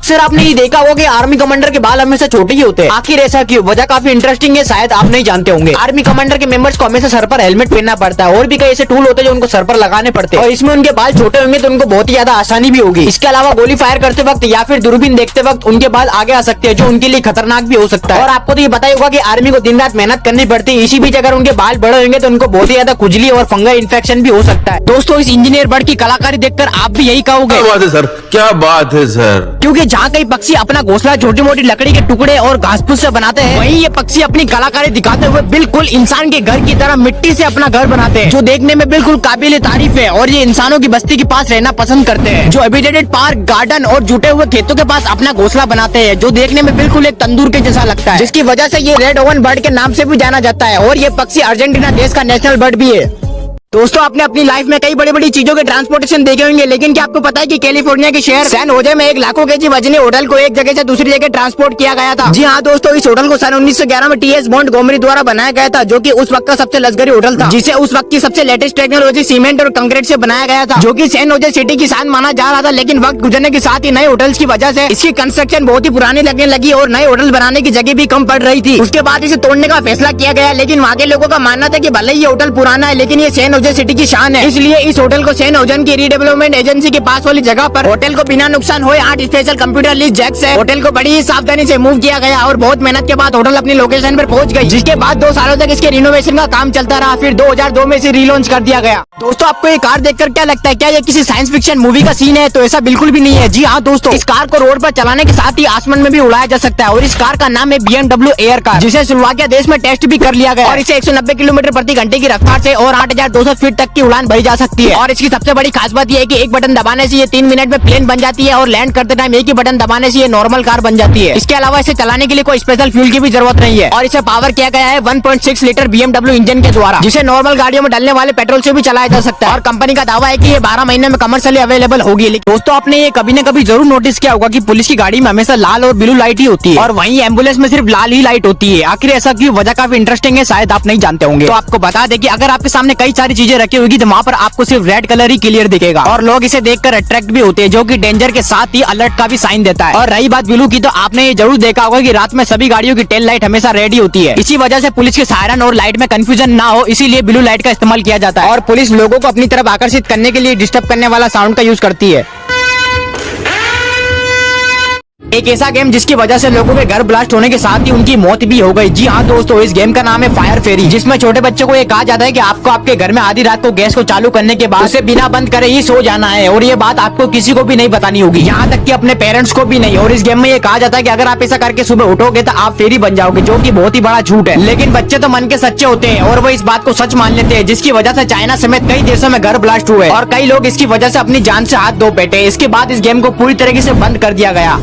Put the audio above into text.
अक्सर आपने ये देखा होगा कि आर्मी कमांडर के बाल हमेशा छोटे ही होते हैं। आखिर ऐसा क्यों? वजह काफी इंटरेस्टिंग है, शायद आप नहीं जानते होंगे। आर्मी कमांडर के मेंबर्स को हमेशा सर पर हेलमेट पहनना पड़ता है और भी कई ऐसे टूल होते हैं जो उनको सर पर लगाने पड़ते हैं और इसमें उनके बाल छोटे होंगे तो उनको बहुत ही ज्यादा आसानी भी होगी। इसके अलावा गोली फायर करते वक्त या फिर दूरबीन देखते वक्त उनके बाल आगे आ सकते हैं जो उनके लिए खतरनाक भी हो सकता है। और आपको तो ये पता ही होगा कि आर्मी को दिन रात मेहनत करनी पड़ती है, इसी बीच अगर उनके बाल बड़े होंगे तो उनको बहुत ही ज्यादा खुजली और फंगल इन्फेक्शन भी हो सकता है। दोस्तों, इस इंजीनियर बर्ड की कलाकारी देखकर आप भी यही कहोगे, क्या बात है सर, क्या बात है सर। क्योंकि जहाँ कई पक्षी अपना घोंसला छोटी मोटी लकड़ी के टुकड़े और घास फूस से बनाते हैं, वहीं ये पक्षी अपनी कलाकारी दिखाते हुए बिल्कुल इंसान के घर की तरह मिट्टी से अपना घर बनाते हैं, जो देखने में बिल्कुल काबिल तारीफ है। और ये इंसानों की बस्ती के पास रहना पसंद करते हैं, जो हैबिटेटेड पार्क, गार्डन और जुटे हुए खेतों के पास अपना घोंसला बनाते हैं, जो देखने में बिल्कुल एक तंदूर के जैसा लगता है, जिसकी वजह से ये रेड ओवन बर्ड के नाम से भी जाना जाता है। और ये पक्षी अर्जेंटीना देश का नेशनल बर्ड भी है। दोस्तों, आपने अपनी लाइफ में कई बड़ी बड़ी चीजों के ट्रांसपोर्टेशन देखे होंगे, लेकिन क्या आपको पता है कि कैलिफोर्निया के शहर सैन होजे में एक लाखों केजी वजनी होटल को एक जगह से दूसरी जगह ट्रांसपोर्ट किया गया था। जी हाँ दोस्तों, इस होटल को सन 1911 में टी.एस. मोंटगोमरी द्वारा बनाया गया था, जो कि उस वक्त का सबसे लग्जरी होटल था, जिसे उस वक्त की सबसे लेटेस्ट टेक्नोलॉजी सीमेंट और कंक्रीट से बनाया गया था, जो कि सैन होजे सिटी की शान माना जा रहा था। लेकिन वक्त गुजरने के साथ ही नए होटल्स की वजह से इसकी कंस्ट्रक्शन बहुत ही पुरानी लगने लगी और नए होटल बनाने की जगह भी कम पड़ रही थी। उसके बाद इसे तोड़ने का फैसला किया गया, लेकिन वहाँ के लोगों का मानना था कि भले ही ये होटल पुराना है लेकिन ये सैन होजे सिटी की शान है, इसलिए इस होटल को सैन होजन की रीडेवलपमेंट एजेंसी के पास वाली जगह पर होटल को बिना नुकसान हुए 8 स्पेशल कंप्यूटर लीज जैक से होटल को बड़ी ही सावधानी से मूव किया गया और बहुत मेहनत के बाद होटल अपनी लोकेशन पर पहुंच गई, जिसके बाद 2 सालों तक इसके रिनोवेशन का काम चलता रहा। फिर 2002 में इसे रीलॉन्च कर दिया गया। दोस्तों, आपको ये कार देखकर क्या लगता है? क्या ये किसी साइंस फिक्शन मूवी का सीन है? तो ऐसा बिल्कुल भी नहीं है। जी हाँ दोस्तों, इस कार को रोड पर चलाने के साथ ही आसमान में भी उड़ाया जा सकता है और इस कार का नाम है BMW एयर कार, जिसे स्लोवाकिया देश में टेस्ट भी कर लिया गया और इसे 190 किलोमीटर प्रति घंटे की रफ्तार से और 8200 फीट तक की उड़ान भरी जा सकती है। और इसकी सबसे बड़ी खास बात यह है कि एक बटन दबाने से ये 3 मिनट में प्लेन बन जाती है और लैंड करते टाइम एक ही बटन दबाने से ये नॉर्मल कार बन जाती है। इसके अलावा इसे चलाने के लिए कोई स्पेशल फ्यूल की भी जरूरत नहीं है और इसे पावर किया गया है 1.6 लीटर BMW इंजन के द्वारा, जिसे नॉर्मल गाड़ियों में डलने वाले पेट्रोल से भी चलाया जा सकता है। और कंपनी का दावा है कि ये 12 महीने में कमर्शियली अवेलेबल होगी। दोस्तों, आपने ये कभी न कभी जरूर नोटिस किया होगा कि पुलिस की गाड़ी में हमेशा लाल और ब्लू लाइट ही होती है और वहीं एम्बुलेंस में सिर्फ लाल ही लाइट होती है। आखिर ऐसा क्यों? वजह काफी इंटरेस्टिंग है, शायद आप नहीं जानते होंगे। तो आपको बता दें कि अगर आपके सामने कई सारी चीजें रखी होगी तो वहाँ पर आपको सिर्फ रेड कलर ही क्लियर दिखेगा और लोग इसे देखकर अट्रैक्ट भी होते हैं, जो कि डेंजर के साथ ही अलर्ट का भी साइन देता है। और रही बात ब्लू की, तो आपने ये जरूर देखा होगा कि रात में सभी गाड़ियों की टेल लाइट हमेशा रेड ही होती है। इसी वजह से पुलिस के सायरन और लाइट में कंफ्यूजन ना हो, इसीलिए ब्लू लाइट का इस्तेमाल किया जाता है और पुलिस लोगों को अपनी तरफ आकर्षित करने के लिए डिस्टर्ब करने वाला साउंड का यूज करती है। एक ऐसा गेम जिसकी वजह से लोगों के घर ब्लास्ट होने के साथ ही उनकी मौत भी हो गई। जी हाँ दोस्तों, इस गेम का नाम है फायर फेरी, जिसमें छोटे बच्चों को ये कहा जाता है कि आपको आपके घर में आधी रात को गैस को चालू करने के बाद उसे बिना बंद करे ही सो जाना है और ये बात आपको किसी को भी नहीं बतानी होगी, यहाँ तक कि अपने पेरेंट्स को भी नहीं। और इस गेम में ये कहा जाता है कि अगर आप ऐसा करके सुबह उठोगे तो आप फेरी बन जाओगे, जो कि बहुत ही बड़ा झूठ है। लेकिन बच्चे तो मन के सच्चे होते हैं और वो इस बात को सच मान लेते हैं, जिसकी वजह से चाइना समेत कई देशों में घर ब्लास्ट हुए और कई लोग इसकी वजह से अपनी जान से हाथ धो बैठे। इसके बाद इस गेम को पूरी तरीके से बंद कर दिया गया।